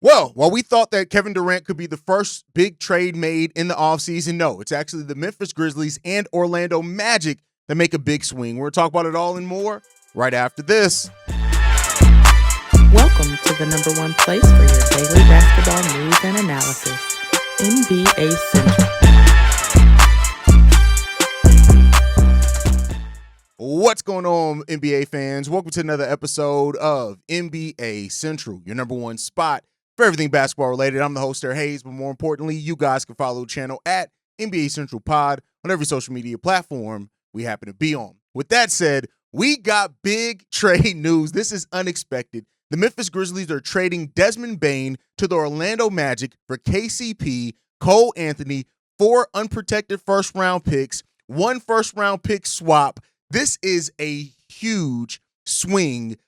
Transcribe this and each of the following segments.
Well, while we thought that Kevin Durant could be the first big trade made in the offseason, no, it's actually the Memphis Grizzlies and Orlando Magic that make a big swing. We're going to talk about it all and more right after this. Welcome to the number one place for your daily basketball news and analysis, NBA Central. What's going on, NBA fans? Welcome to another episode of NBA Central, your number one spot for everything basketball related. I'm the host, Sarah Hayes, but more importantly, you guys can follow the channel at NBA Central Pod on every social media platform we happen to be on. With that said, we got big trade news. This is unexpected. The Memphis Grizzlies are trading Desmond Bane to the Orlando Magic for KCP, Cole Anthony, 4 unprotected first-round picks, 1 first-round pick swap. This is a huge swing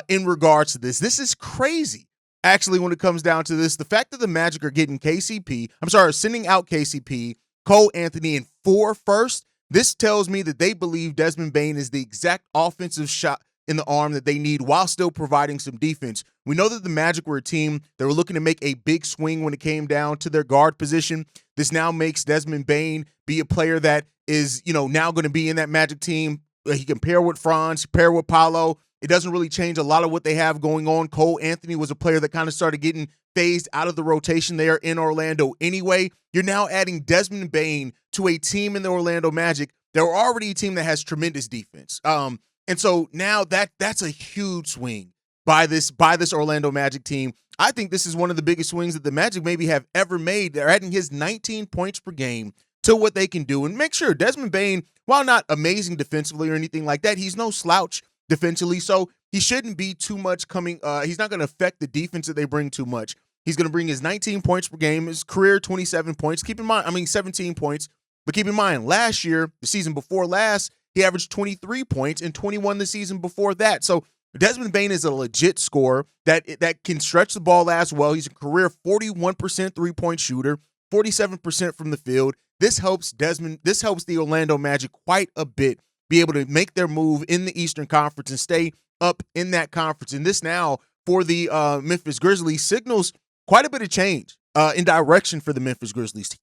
in regards to this. This is crazy. Actually, when it comes down to this, the fact that the Magic are getting sending out KCP, Cole Anthony, and 4 firsts, this tells me that they believe Desmond Bane is the exact offensive shot in the arm that they need while still providing some defense. We know that the Magic were a team that were looking to make a big swing when it came down to their guard position. This now makes Desmond Bane be a player that is, now going to be in that Magic team. He can pair with Franz, pair with Paolo. It doesn't really change a lot of what they have going on. Cole Anthony was a player that kind of started getting phased out of the rotation there in Orlando anyway. You're now adding Desmond Bane to a team in the Orlando Magic. They're already a team that has tremendous defense. And so now that's a huge swing by this Orlando Magic team. I think this is one of the biggest swings that the Magic maybe have ever made. They're adding his 19 points per game to what they can do. And make sure Desmond Bane, while not amazing defensively or anything like that, he's no slouch defensively, so he shouldn't be too much coming. He's not going to affect the defense that they bring too much. He's going to bring his 19 points per game, his career 27 points. 17 points. But keep in mind, last year, the season before last, he averaged 23 points and 21 the season before that. So Desmond Bane is a legit scorer that can stretch the ball as well. He's a career 41% three-point shooter, 47% from the field. This helps the Orlando Magic quite a bit be able to make their move in the Eastern Conference and stay up in that conference. And this now for the Memphis Grizzlies signals quite a bit of change in direction for the Memphis Grizzlies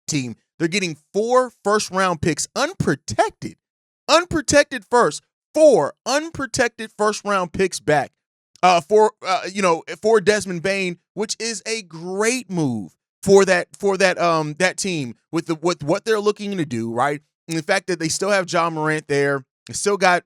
team. They're getting 4 first-round picks unprotected first, 4 unprotected first-round picks back for Desmond Bane, which is a great move for that team with what they're looking to do, right? And the fact that they still have Ja Morant there, they still got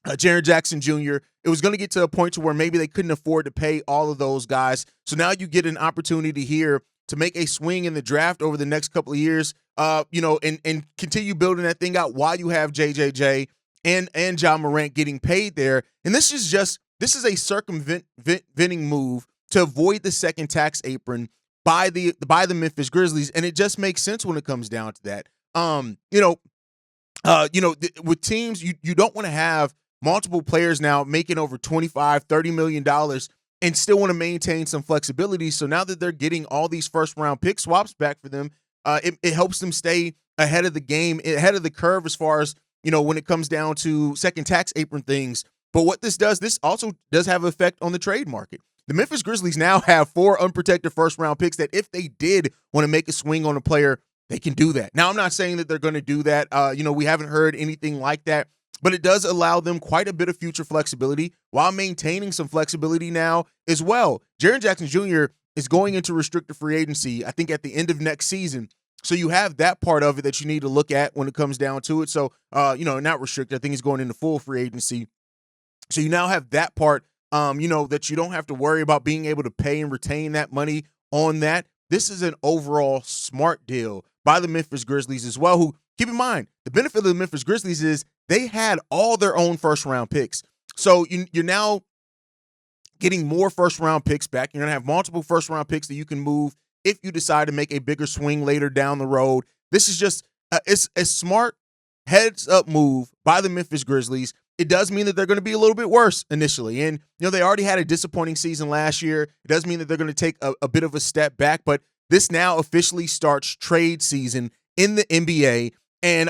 Jaren Jackson Jr. It was going to get to a point to where maybe they couldn't afford to pay all of those guys. So now you get an opportunity here to make a swing in the draft over the next couple of years, and continue building that thing out while you have JJJ and Ja Morant getting paid there. And this is a circumventing move to avoid the second tax apron by the Memphis Grizzlies, and it just makes sense when it comes down to that. With teams, you don't want to have multiple players now making over $25-30 million and still want to maintain some flexibility. So now that they're getting all these first round pick swaps back for them, it helps them stay ahead of the game, ahead of the curve as far as, when it comes down to second tax apron things. But what this also does have an effect on the trade market. The Memphis Grizzlies now have 4 unprotected first-round picks that if they did want to make a swing on a player, they can do that. Now, I'm not saying that they're going to do that. We haven't heard anything like that, but it does allow them quite a bit of future flexibility while maintaining some flexibility now as well. Jaren Jackson Jr. is going into restricted free agency, I think, at the end of next season. So you have that part of it that you need to look at when it comes down to it. So, not restricted. I think he's going into full free agency. So you now have that part, that you don't have to worry about being able to pay and retain that money on that. This is an overall smart deal by the Memphis Grizzlies as well, who, keep in mind, the benefit of the Memphis Grizzlies is they had all their own first-round picks. So you're now getting more first-round picks back. You're going to have multiple first-round picks that you can move if you decide to make a bigger swing later down the road. This is just it's a smart heads-up move by the Memphis Grizzlies. It does mean that they're going to be a little bit worse initially. And, they already had a disappointing season last year. It does mean that they're going to take a bit of a step back, but this now officially starts trade season in the NBA. And,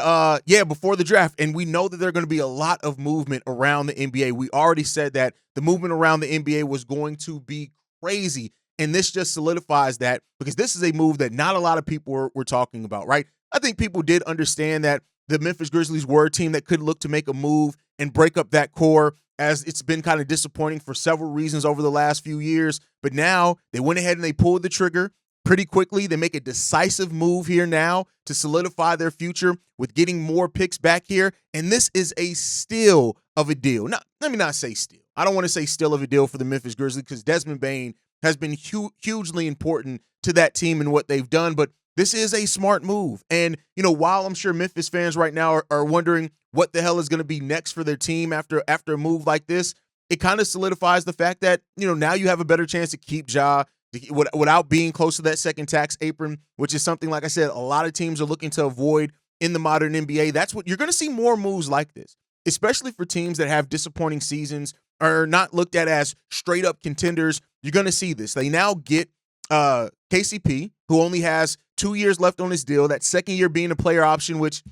before the draft. And we know that there are going to be a lot of movement around the NBA. We already said that the movement around the NBA was going to be crazy. And this just solidifies that, because this is a move that not a lot of people were talking about, right? I think people did understand that the Memphis Grizzlies were a team that could look to make a move and break up that core, as it's been kind of disappointing for several reasons over the last few years. But now they went ahead and they pulled the trigger pretty quickly. They make a decisive move here now to solidify their future with getting more picks back here. And this is a steal of a deal. Now, let me not say steal. I don't want to say steal of a deal for the Memphis Grizzlies, because Desmond Bane has been hugely important to that team and what they've done. But this is a smart move. And, while I'm sure Memphis fans right now are wondering what the hell is going to be next for their team after a move like this, it kind of solidifies the fact that, now you have a better chance to keep Ja without being close to that second tax apron, which is something, like I said, a lot of teams are looking to avoid in the modern NBA. That's what you're going to see, more moves like this, especially for teams that have disappointing seasons, are not looked at as straight up contenders. You're going to see this. They now get KCP, who only has 2 years left on his deal, that second year being a player option, which,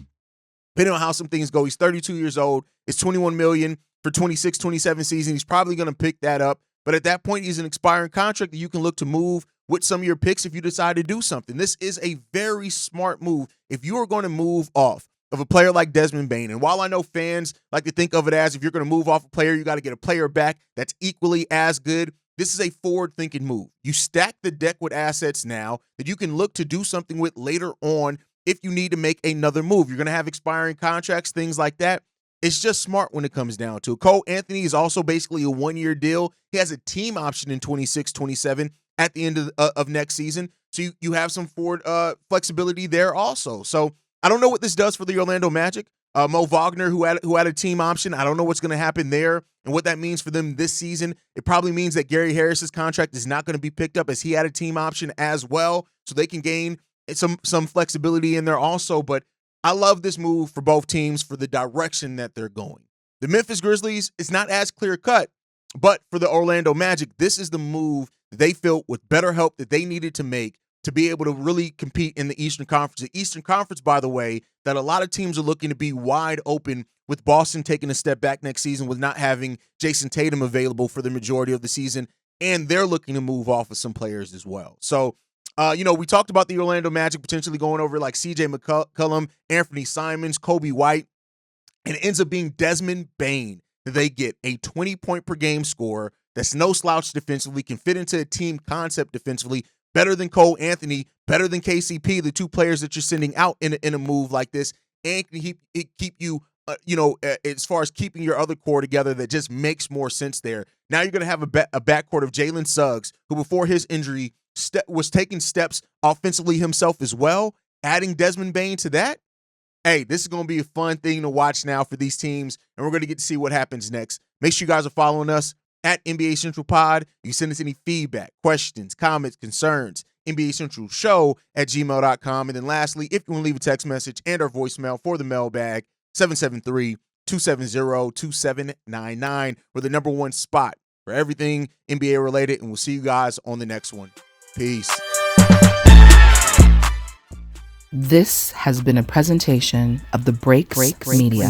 depending on how some things go, he's 32 years old. It's $21 million for 26-27 season. He's probably going to pick that up. But at that point, he's an expiring contract that you can look to move with some of your picks if you decide to do something. This is a very smart move if you are going to move off of a player like Desmond Bane. And while I know fans like to think of it as, if you're going to move off a player, you got to get a player back that's equally as good, this is a forward-thinking move. You stack the deck with assets now that you can look to do something with later on if you need to make another move. You're going to have expiring contracts, things like that. It's just smart when it comes down to it. Cole Anthony is also basically a one-year deal. He has a team option in 26-27 at the end of next season. So you have some forward flexibility there also. So I don't know what this does for the Orlando Magic. Mo Wagner, who had a team option, I don't know what's going to happen there and what that means for them this season. It probably means that Gary Harris's contract is not going to be picked up, as he had a team option as well. So they can gain some flexibility in there also. But I love this move for both teams for the direction that they're going. The Memphis Grizzlies, it's not as clear-cut, but for the Orlando Magic, this is the move they felt with better help that they needed to make to be able to really compete in the Eastern Conference. The Eastern Conference, by the way, that a lot of teams are looking to be wide open, with Boston taking a step back next season with not having Jason Tatum available for the majority of the season, and they're looking to move off of some players as well. So, we talked about the Orlando Magic potentially going over like CJ McCollum, Anthony Simons, Kobe White, and it ends up being Desmond Bane. They get a 20-point-per-game scorer that's no slouch defensively, can fit into a team concept defensively, better than Cole Anthony, better than KCP, the two players that you're sending out in a move like this, and can keep you, as far as keeping your other core together, that just makes more sense there. Now you're going to have a backcourt of Jalen Suggs, who before his injury was taking steps offensively himself as well. Adding Desmond Bane to that, hey, this is going to be a fun thing to watch now for these teams, and we're going to get to see what happens next. Make sure you guys are following us at NBA Central Pod. You can send us any feedback, questions, comments, concerns, NBA Central Show at gmail.com. And then lastly, if you want to leave a text message and our voicemail for the mailbag, 773-270-2799. We're the number one spot for everything NBA related, and we'll see you guys on the next one. Peace. This has been a presentation of the Breaks Media.